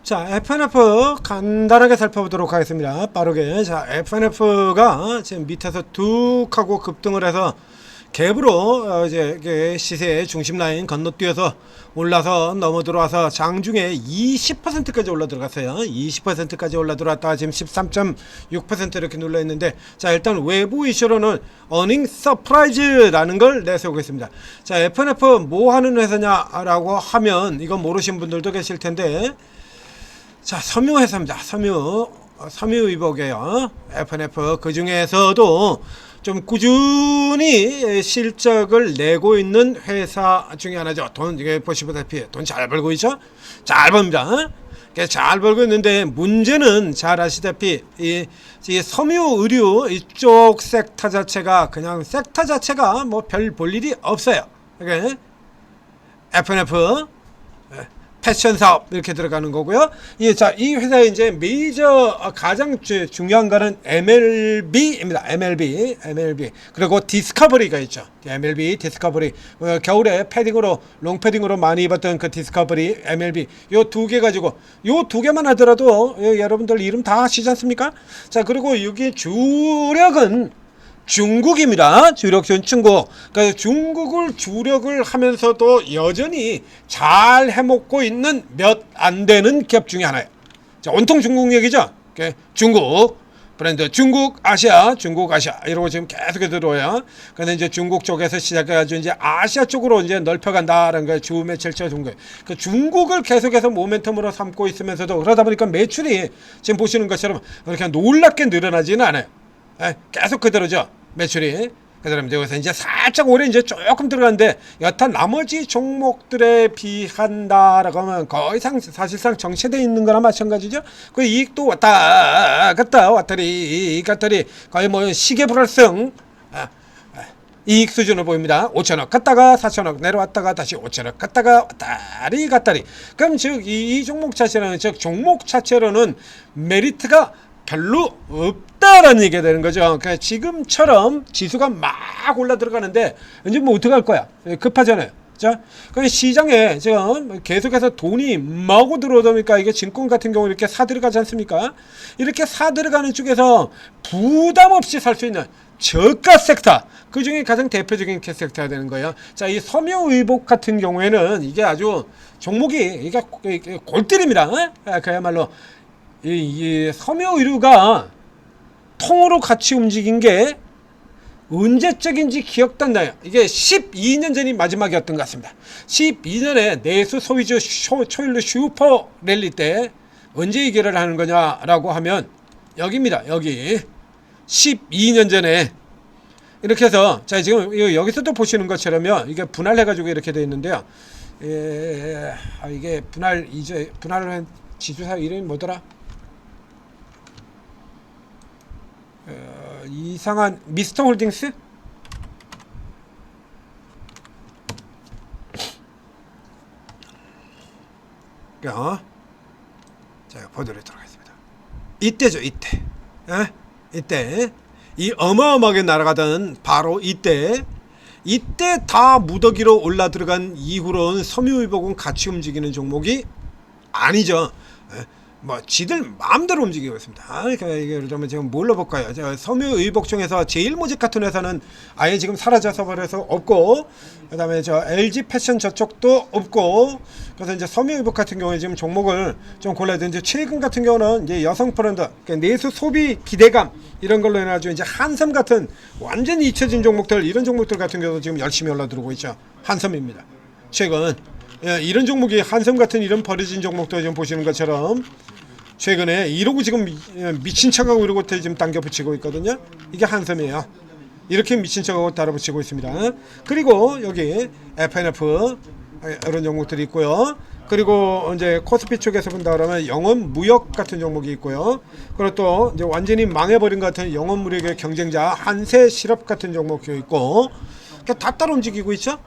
자, FNF 간단하게 살펴보도록 하겠습니다. 빠르게. 자, FNF가 지금 밑에서 툭 하고 급등을 해서 갭으로 이제 시세의 중심 라인 건너뛰어서 올라서 넘어 들어와서 장중에 20%까지 올라 들어갔어요. 20%까지 올라 들어왔다가 지금 13.6% 이렇게 눌러 있는데, 자, 일단 외부 이슈로는 어닝 서프라이즈라는 걸 내세우고 있습니다. 자, FNF 뭐 하는 회사냐라고 하면 이거 모르신 분들도 계실 텐데, 자, 섬유회사입니다. 섬유의복이에요. FNF 그 중에서도 좀 꾸준히 실적을 내고 있는 회사 중에 하나죠. 돈, 이게 보시다시피 돈 잘 벌고 있죠? 잘 벌입니다. 잘 벌고 있는데, 문제는 잘 아시다시피 이 섬유의류 이쪽 섹터 자체가 그냥 섹터 자체가 뭐 별 볼 일이 없어요. 그러니까 FNF 패션 사업 이렇게 들어가는 거고요. 자, 이 회사의 이제 메이저 가장 중요한 거는 MLB입니다. MLB 그리고 디스커버리가 있죠. MLB 디스커버리, 겨울에 패딩으로 롱 패딩으로 많이 입었던 그 디스커버리 MLB, 요 두 개 가지고 요 두 개만 하더라도 여러분들 이름 다 아시지 않습니까? 자, 그리고 여기 주력은 중국입니다. 주력은 중국. 그러니까 중국을 주력을 하면서도 여전히 잘 해먹고 있는 몇 안 되는 기업 중에 하나예요. 자, 온통 중국 얘기죠. 중국 브랜드, 중국 아시아 이러고 지금 계속 들어와요. 근데 이제 중국 쪽에서 시작해가지고 이제 아시아 쪽으로 이제 넓혀간다라는 거예요. 주 매출처 중국. 그 중국을 계속해서 모멘텀으로 삼고 있으면서도, 그러다 보니까 매출이 지금 보시는 것처럼 그렇게 놀랍게 늘어나지는 않아요. 계속 그대로죠. 매출이 그다음에 여기서 이제 살짝 올해 이제 조금 들어갔는데, 여타 나머지 종목들에 비한다라고 하면 거의 사실상 정체되어 있는 거나 마찬가지죠. 그 이익도 왔다 갔다 왔다리 거의 뭐 시계 불활성 이익 수준을 보입니다. 5천억 갔다가 4천억 내려왔다가 다시 5천억 갔다가 왔다리. 그럼 즉 이 종목 자체는, 즉 종목 자체로는 메리트가 별로 없다라는 얘기가 되는 거죠. 그러니까 지금처럼 지수가 막 올라 들어가는데 이제 뭐 어떻게 할 거야? 급하잖아요. 자, 그 시장에 지금 계속해서 돈이 마구 들어오다 보니까 이게 증권 같은 경우 이렇게 사 들어가지 않습니까? 이렇게 사 들어가는 쪽에서 부담 없이 살 수 있는 저가 섹터, 그 중에 가장 대표적인 섹터가 되는 거예요. 자, 이 섬유의복 같은 경우에는 이게 아주 종목이 이게 골때립니다. 그야말로 이 섬유의류가 통으로 같이 움직인 게 언제적인지 기억도 안 나요. 이게 12년 전이 마지막이었던 것 같습니다. 12년에 내수 소비주 초일로 슈퍼 랠리 때 언제 이결을 하는 거냐라고 하면 여기입니다. 여기 12년 전에 이렇게 해서, 자, 지금 여기서도 보시는 것처럼요, 이게 분할해가지고 이렇게 되어 있는데요. 이게 분할을 한 지주사 이름이 뭐더라? 이상한 미스터 홀딩스? 자, 보도록 하겠습니다. 이때죠, 이때. 이때 이 어마어마하게 날아가던 바로 이때 다 무더기로 올라 들어간 이후로는 섬유의복은 같이 움직이는 종목이 아니죠. 뭐 지들 마음대로 움직이고 있습니다. 그러니까 이게 예를 들면 지금 뭘로 볼까요? 섬유의복 중에서 제일모직 같은 회사는 아예 지금 사라져서 버려서 없고, 그다음에 저 LG 패션 저쪽도 없고, 그래서 이제 섬유의복 같은 경우에 지금 종목을 좀 골라야 되는데, 최근 같은 경우는 이제 여성 브랜드, 그러니까 내수 소비 기대감 이런 걸로 해가지고 이제 한섬 같은 완전히 잊혀진 종목들, 이런 종목들 같은 경우도 지금 열심히 올라 들어오고 있죠. 한섬입니다. 최근 이런 종목이, 한섬 같은 이런 버려진 종목도 지금 보시는 것처럼 최근에 이러고 지금 미친 척하고 이러고 지금 당겨 붙이고 있거든요. 이게 한섬이에요. 이렇게 미친 척하고 따라 붙이고 있습니다. 그리고 여기 FNF 이런 종목들이 있고요. 그리고 이제 코스피 쪽에서 본다 그러면 영업 무역 같은 종목이 있고요. 그리고 또 이제 완전히 망해버린 것 같은 영업 무역의 경쟁자 한세 실업 같은 종목이 있고, 다 따로 움직이고 있죠.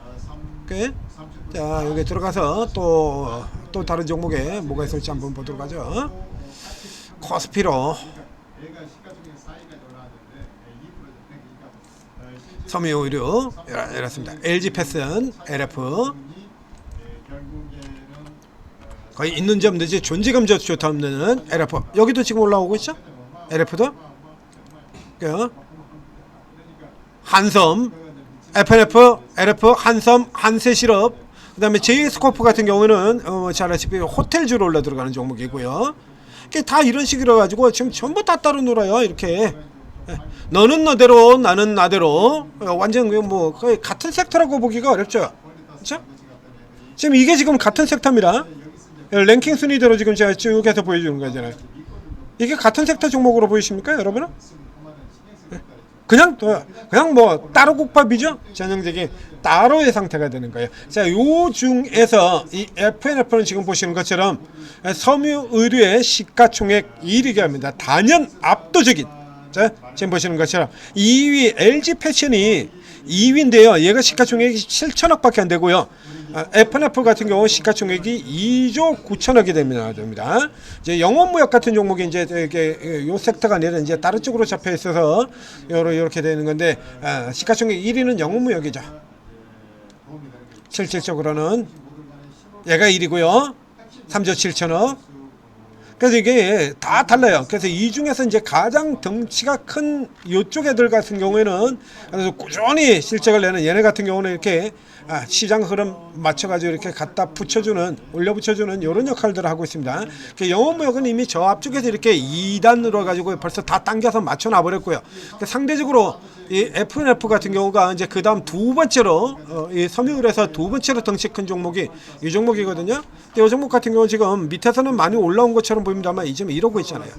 자, 여기 들어가서 또 다른 종목에 뭐가 있을지 한번 보도록 하죠. 코스피로 섬유의류 이렇습니다. LG 패션 LF, 거의 있는지 없는지 존재감조차 없는 LF. 여기도 지금 올라오고 있죠? LF도 한섬, FNF, LF, 한섬, 한세실업, 그 다음에 제이스코프 같은 경우는 잘 아시다시피 호텔주로 올라 들어가는 종목이고요. 다 이런 식으로 가지고 지금 전부 다 따로 놀아요. 이렇게 너는 너대로 나는 나대로 완전 뭐 거의 같은 섹터라고 보기가 어렵죠. 그렇죠? 지금 이게 지금 같은 섹터입니다. 랭킹 순위대로 지금 제가 쭉 해서 보여주는 거잖아요. 이게 같은 섹터 종목으로 보이십니까, 여러분은? 그냥 뭐 따로 국밥이죠. 전형적인 따로의 상태가 되는 거예요. 자, 요 중에서 이 FNF는 지금 보시는 것처럼 섬유의료의 시가총액 1위가 합니다. 단연 압도적인. 자, 지금 보시는 것처럼 2위 LG패션이 2위인데요. 얘가 시가총액이 7천억밖에 안 되고요. FNF 같은 경우 시가총액이 2조 9천억이 됩니다. 이제 영업무역 같은 종목이 이제 이게 요 섹터가 아니라 이제 다른 쪽으로 잡혀 있어서 이렇게 되는 건데, 시가총액 1위는 영업무역이죠. 실질적으로는 얘가 1위고요. 3조 7천억. 그래서 이게 다 달라요. 그래서 이 중에서 이제 가장 덩치가 큰 요쪽 애들 같은 경우에는 그래서 꾸준히 실적을 내는 얘네 같은 경우는 이렇게 시장 흐름 맞춰가지고 이렇게 갖다 붙여주는, 올려 붙여주는 이런 역할들을 하고 있습니다. 영업무역은 이미 저 앞쪽에서 이렇게 2단으로 가지고 벌써 다 당겨서 맞춰놔 버렸고요. 상대적으로 이 FNF 같은 경우가 이제 그 다음 두 번째로 이 섬유율에서 두 번째로 덩치 큰 종목이 이 종목이거든요. 근데 이 종목 같은 경우 지금 밑에서는 많이 올라온 것처럼 보입니다만 이쯤 이러고 있잖아요.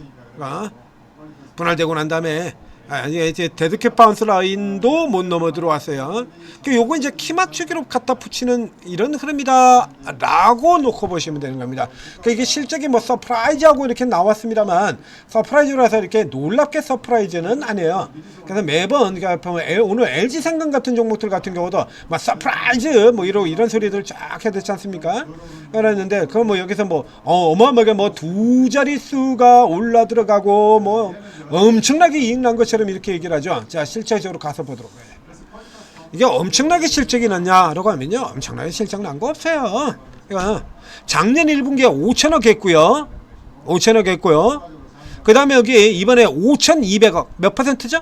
분할되고 난 다음에 이제 데드캣 바운스 라인도 못 넘어 들어왔어요. 요거 이제 키 맞추기로 갖다 붙이는 이런 흐름이다 라고 놓고 보시면 되는 겁니다. 이게 실적이 뭐 서프라이즈하고 이렇게 나왔습니다만 서프라이즈라서 이렇게 놀랍게 서프라이즈는 아니에요. 그래서 매번 오늘 LG생명 같은 종목들 같은 경우도 막 서프라이즈 뭐 이런 소리들 쫙 해야 되지 않습니까? 그랬는데 그럼 뭐 여기서 뭐 어마어마하게 뭐 두 자릿수가 올라 들어가고 뭐 엄청나게 이익 난 것처럼 이렇게 얘기를 하죠. 자, 실제적으로 가서 보도록 해요. 이게 엄청나게 실적이 났냐라고 하면요, 엄청나게 실적 난 거 없어요. 그러니까 작년 1분기에 5천억 했고요. 5천억 했고요. 그 다음에 여기 이번에 5,200억 몇 퍼센트죠?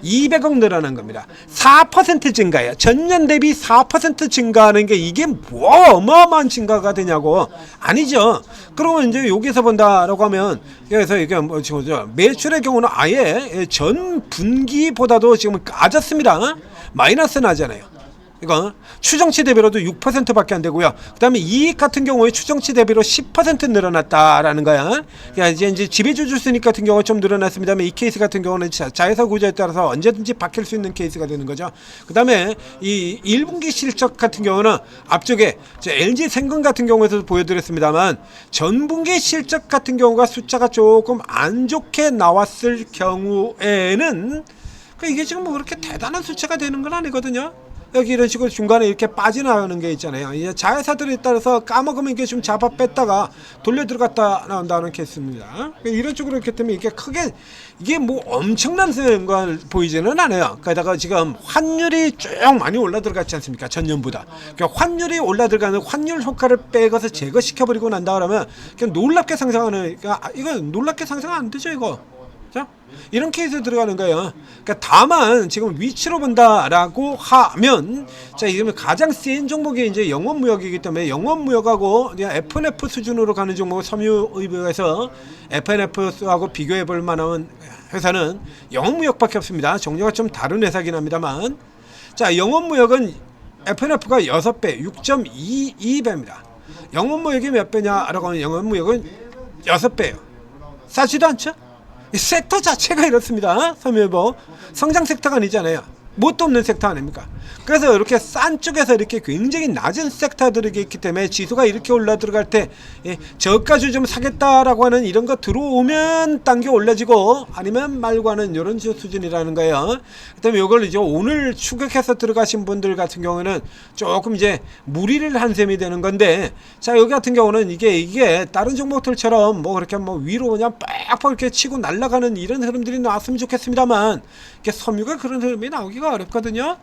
200억 늘어난 겁니다. 4% 증가예요. 전년 대비 4% 증가하는 게 이게 뭐 어마어마한 증가가 되냐고. 아니죠. 그러면 이제 여기서 본다라고 하면, 그래서 이게 뭐 지금 매출의 경우는 아예 전 분기보다도 지금 까졌습니다. 마이너스 나잖아요. 이거 추정치 대비로도 6%밖에 안 되고요. 그다음에 이익 같은 경우에 추정치 대비로 10% 늘어났다라는 거야. 그러니까 이제 지배주주 수익 같은 경우 좀 늘어났습니다만 이 케이스 같은 경우는 자회사 구조에 따라서 언제든지 바뀔 수 있는 케이스가 되는 거죠. 그다음에 이 1분기 실적 같은 경우는 앞쪽에 LG생명 같은 경우에도 보여드렸습니다만 전분기 실적 같은 경우가 숫자가 조금 안 좋게 나왔을 경우에는 이게 지금 뭐 그렇게 대단한 숫자가 되는 건 아니거든요. 여기 이런 식으로 중간에 이렇게 빠져나가는 게 있잖아요. 이제 자회사들에 따라서 까먹으면 이게 좀 잡아 뺐다가 돌려 들어갔다 나온다는 케이스입니다. 이런 쪽으로 이렇기 때문에 이게 크게 이게 뭐 엄청난 걸 보이지는 않아요. 게다가 지금 환율이 쭉 많이 올라 들어갔지 않습니까? 전년보다. 그러니까 환율이 올라 들어가는 환율 효과를 빼고서 제거시켜 버리고 난다 그러면 그냥 놀랍게 상승하는, 그러니까 이거 놀랍게 상승 안 되죠, 이거. 자, 이런 케이스 들어가는 거예요. 그러니까 다만 지금 위치로 본다라고 하면, 자, 이러면 가장 센 종목이 이제 영업무역이기 때문에 영업무역하고 그냥 FNF 수준으로 가는 종목, 섬유의료에서 FNF하고 비교해 볼 만한 회사는 영업무역밖에 없습니다. 종류가 좀 다른 회사긴 합니다만, 자, 영업무역은 FNF가 6배, 6.22배입니다. 영업무역이 몇 배냐라고 하면 영업무역은 6배예요. 싸지도 않죠? 이 섹터 자체가 이렇습니다. 섬유유보 성장 섹터가 아니잖아요. 뭣도 없는 섹터 아닙니까? 그래서 이렇게 싼 쪽에서 이렇게 굉장히 낮은 섹터들이 있기 때문에 지수가 이렇게 올라 들어갈 때 저가주 좀 사겠다라고 하는 이런 거 들어오면 당겨 올라지고 아니면 말고 하는 이런 수준이라는 거예요. 그다음에 이걸 이제 오늘 추격해서 들어가신 분들 같은 경우는 조금 이제 무리를 한 셈이 되는 건데, 자, 여기 같은 경우는 이게 다른 종목들처럼 뭐 그렇게 뭐 위로 그냥 빡빡 이렇게 치고 날아가는 이런 흐름들이 나왔으면 좋겠습니다만, 이게 섬유가 그런 흐름이 나오기가 어렵거든요.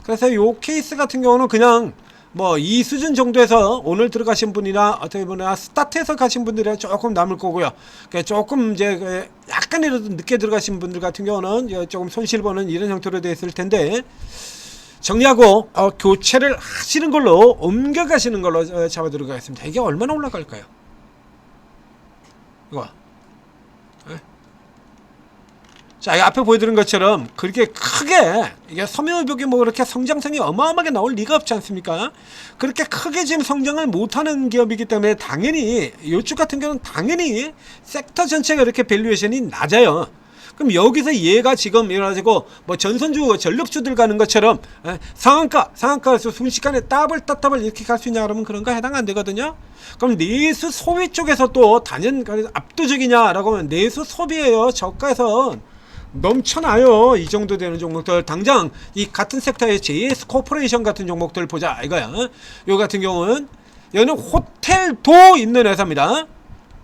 그래서 요 케이스 같은 경우는 그냥 뭐 이 수준 정도에서 오늘 들어가신 분이나 어떻게 보면 스타트에서 가신 분들은 조금 남을 거고요. 그러니까 조금 이제 약간이라도 늦게 들어가신 분들 같은 경우는 조금 손실보는 이런 형태로 되어 있을 텐데, 정리하고 교체를 하시는 걸로 옮겨가시는 걸로 잡아 들어가겠습니다. 이게 얼마나 올라갈까요? 이거. 자, 앞에 보여드린 것처럼 그렇게 크게 이게 섬유유복이 뭐 그렇게 성장성이 어마어마하게 나올 리가 없지 않습니까? 그렇게 크게 지금 성장을 못하는 기업이기 때문에 당연히 이쪽 같은 경우는 당연히 섹터 전체가 이렇게 밸류에이션이 낮아요. 그럼 여기서 얘가 지금 이래가지고 뭐 전선주 전력주들 가는 것처럼 상한가에서 순식간에 따블 이렇게 갈 수 있냐 그러면 그런 거 해당 안 되거든요. 그럼 내수 소비 쪽에서 또 단연 압도적이냐라고 하면 내수 소비예요. 저가에서 넘쳐나요. 이 정도 되는 종목들 당장 이 같은 섹터의 JS 코퍼레이션 같은 종목들 보자 이거야. 요 같은 경우는 여기는 호텔도 있는 회사입니다.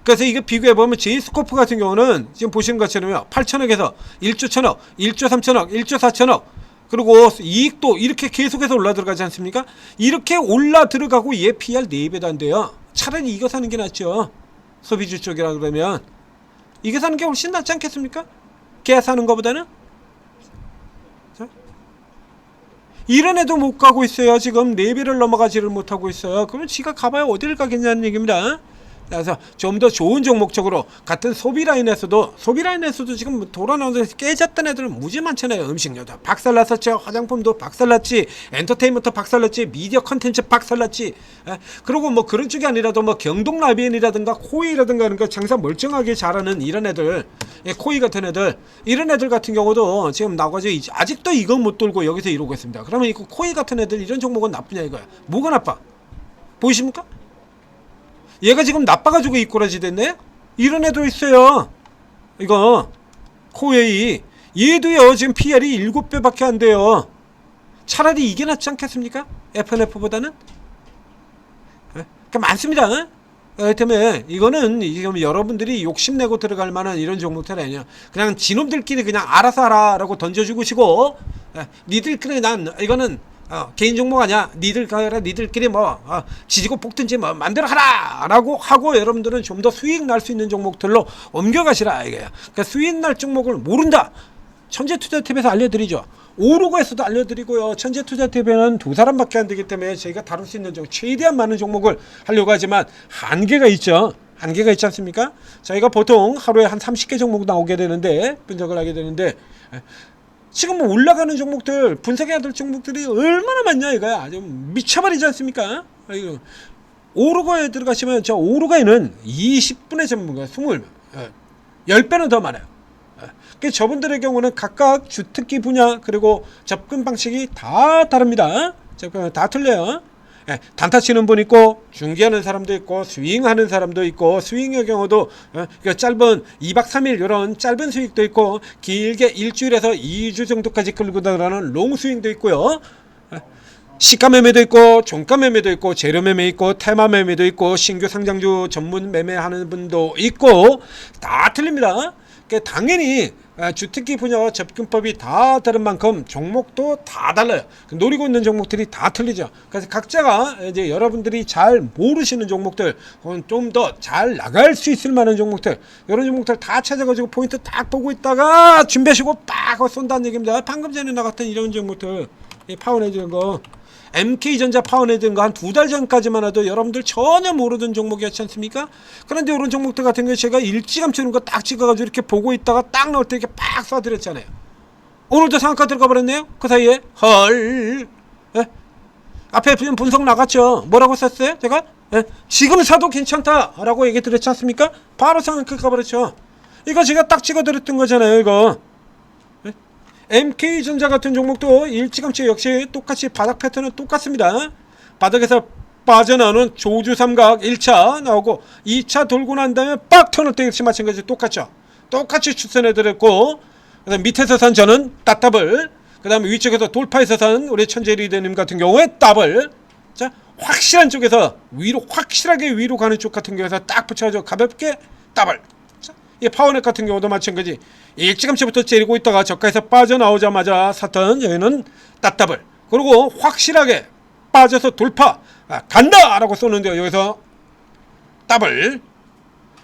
그래서 이거 비교해보면 JS코프 같은 경우는 지금 보시는 것처럼요 8천억에서 1조 1천억 1조 3천억 1조 4천억 그리고 이익도 이렇게 계속해서 올라 들어가지 않습니까? 이렇게 올라 들어가고 얘 PR 4배도 안 돼요. 차라리 이거 사는 게 낫죠. 소비주 쪽이라 그러면 이게 사는 게 훨씬 낫지 않겠습니까? 걔 사는 거보다는. 자. 이런 애도 못 가고 있어요. 지금 4배를 넘어가지를 못하고 있어요. 그러면 지가 가봐야 어디를 가겠냐는 얘기입니다. 그래서 좀 더 좋은 종목 쪽으로 같은 소비라인에서도 지금 돌아나오면서 깨졌던 애들은 무지 많잖아요. 음식료도 박살났었죠. 화장품도 박살났지. 엔터테인먼트 박살났지. 미디어 컨텐츠 박살났지. 그리고 뭐 그런 쪽이 아니라도 뭐 경동라비엔이라든가 코이라든가 그러니까 장사 멀쩡하게 잘하는 이런 애들, 코이 같은 애들, 이런 애들 같은 경우도 지금 나가지 아직도 이거 못 돌고 여기서 이러고 있습니다. 그러면 이 코이 같은 애들 이런 종목은 나쁘냐 이거야. 뭐가 나빠? 보이십니까? 얘가 지금 나빠가지고 이꼬라지 됐네? 이런 애도 있어요. 이거 코웨이 얘도요 지금 PR이 7배밖에 안 돼요. 차라리 이게 낫지 않겠습니까? FNF보다는? 그러니까 많습니다. 때문에 이거는 지금 여러분들이 욕심내고 들어갈 만한 이런 종목들 아니야. 그냥 지놈들끼리 그냥 알아서 하라라고 던져주고 시고 니들끼리 난 이거는 개인 종목 아니야. 니들끼리 뭐 지지고 볶든지 뭐 만들어 하라 라고 하고 여러분들은 좀 더 수익 날 수 있는 종목들로 옮겨가시라 이거야. 그러니까 수익 날 종목을 모른다. 천재투자TV에서 알려드리죠. 오르고에서도 알려드리고요. 천재투자TV는 2사람밖에 안 되기 때문에 저희가 다룰 수 있는 최대한 많은 종목을 하려고 하지만 한계가 있죠. 한계가 있지 않습니까? 저희가 보통 하루에 한 30개 종목 나오게 되는데 분석을 하게 되는데 지금 뭐 올라가는 종목들 분석해야 될 종목들이 얼마나 많냐 이거야. 아주 미쳐버리지 않습니까? 오르고에 들어가시면 저 오르고에는 20분의 전문가 20명 10배는 더 많아요. 그러니까 저분들의 경우는 각각 주특기 분야 그리고 접근 방식이 다 다릅니다. 접근 다 틀려요. 단타 치는 분 있고 중개하는 사람도 있고 스윙하는 사람도 있고 스윙의 경우도 짧은 2박 3일 이런 짧은 수익도 있고 길게 일주일에서 2주 정도까지 끌고 들어가는 롱 스윙도 있고요. 시가 매매도 있고 종가 매매도 있고 재료 매매 있고 테마 매매도 있고 신규 상장주 전문 매매하는 분도 있고 다 틀립니다. 그러니까 당연히 주특기 분야와 접근법이 다 다른 만큼 종목도 다 달라요. 노리고 있는 종목들이 다 틀리죠. 그래서 각자가 이제 여러분들이 잘 모르시는 종목들, 좀 더 잘 나갈 수 있을 만한 종목들, 이런 종목들 다 찾아가지고 포인트 딱 보고 있다가 준비하시고 빡 쏜다는 얘기입니다. 방금 전에 나갔던 이런 종목들, 파워내주는 거. MK전자 파워내든 거 한 2달 전까지만 해도 여러분들 전혀 모르던 종목이었지 않습니까? 그런데 이런 종목들 같은 경우 제가 일찌감치 이런 거 딱 찍어가지고 이렇게 보고 있다가 딱 나올 때 이렇게 팍 쏴드렸잖아요. 오늘도 상한가 들어가 버렸네요. 그 사이에 헐. 앞에 분석 나갔죠. 뭐라고 썼어요? 제가 지금 사도 괜찮다라고 얘기 드렸지 않습니까? 바로 상한가 가버렸죠. 이거 제가 딱 찍어드렸던 거잖아요. 이거 MK전자 같은 종목도 일찌감치 역시 똑같이 바닥 패턴은 똑같습니다. 바닥에서 빠져나오는 조주 삼각 1차 나오고 2차 돌고 난 다음에 빡 턴을 때 역시 마찬가지 똑같죠. 똑같이 추천해드렸고 그다음 밑에서 산 저는 따따블 그 다음에 위쪽에서 돌파해서 산 우리 천재리더님 같은 경우에 더블. 자 확실한 쪽에서 위로 확실하게 위로 가는 쪽 같은 경우에서 딱 붙여가지고 가볍게 더블. 이 파워넷 같은 경우도 마찬가지. 일찌감치부터 째리고 있다가 저가에서 빠져나오자마자 샀던 여기는 따따블. 그리고 확실하게 빠져서 돌파 간다 라고 쏘는데요. 여기서 더블.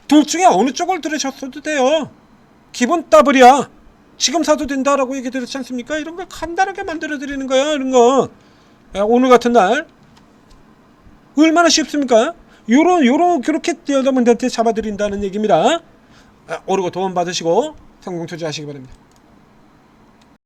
둘 중에 어느 쪽을 들으셨어도 돼요. 기본 더블이야. 지금 사도 된다라고 얘기 드렸지 않습니까? 이런 걸 간단하게 만들어 드리는 거야. 이런 거 오늘 같은 날 얼마나 쉽습니까? 요런 그렇게 여러분들한테 잡아드린다는 얘기입니다. 오르고 도움 받으시고 성공 투자하시기 바랍니다.